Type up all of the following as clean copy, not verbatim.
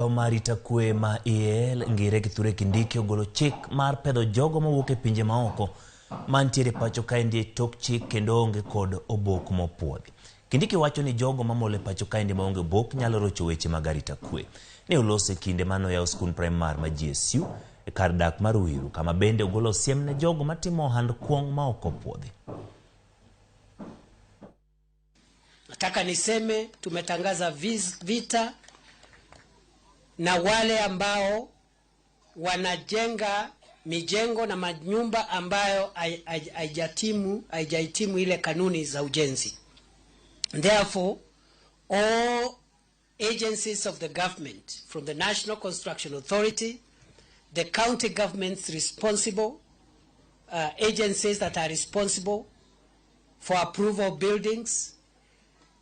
Migao mar rito kwe ma EL ngire Kithure Kindiki ogolo chik mar pedho jogo mawuok e pinje maoko mantiere pacho kaendi tok chik kendo onge kod obok mopuodhi. Kindiki wacho ni jogo mamole pacho kaendi maonge obok nyalo rocho weche mag arita kwe. Ne olose kinde manoyawo skul primar ma GSU e kar dak mar Wiru, kama bende ogolo siem ne jogo matimo ohand kuong' ma ok opuodhi. Nataka niseme tumetangaza vita na wale ambao wanajenga mijengo na manyumba ambayo haijahitimu ile kanuni za ujenzi. Therefore, all agencies of the government, from the National Construction Authority, the county governments responsible, agencies that are responsible for approval of buildings,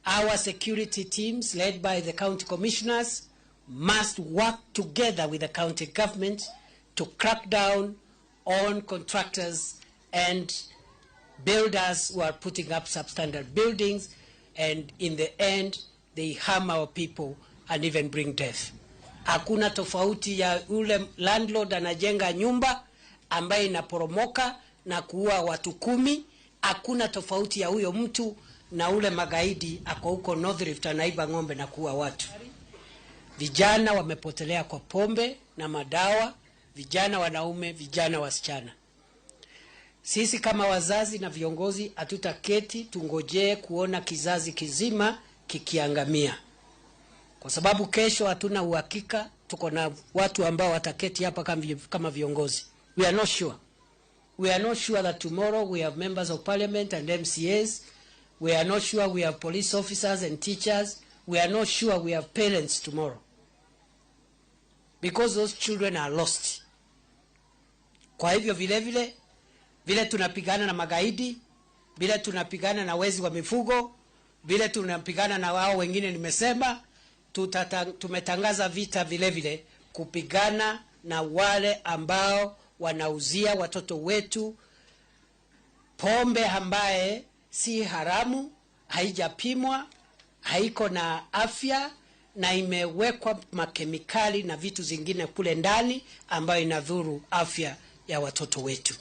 our security teams led by the county commissioners must work together with the county government to crack down on contractors and builders who are putting up substandard buildings, and in the end they harm our people and even bring death. Hakuna tofauti ya ule landlord anajenga nyumba ambaye inaporomoka na kuua watu 10. Hakuna tofauti ya huyo mtu na ule magaidi ako huko North Rift anaiba ng'ombe na kuua watu. Vijana wamepotelea kwa pombe na madawa, vijana wanaume, vijana wasichana. Sisi kama wazazi na viongozi hatutaketi tungojee kuona kizazi kizima kikiangamia. Kwa sababu kesho hatuna uhakika, tuko na watu ambao wataketi hapa kama viongozi. We are not sure. We are not sure that tomorrow we have members of parliament and MCAs. We are not sure we have police officers and teachers. We are not sure we have parents tomorrow. Because those children are lost. Kwa hivyo vile tunapigana na magaidi, vile tunapigana na wezi wa mifugo, vile tunapigana na wao wengine nimesema, tumetangaza vita vile kupigana na wale ambao wanauzia watoto wetu pombe ambaye si haramu, haijapimwa, haiko na afya na imewekwa makemikali na vitu zingine kule ndani ambayo inadhuru afya ya watoto wetu.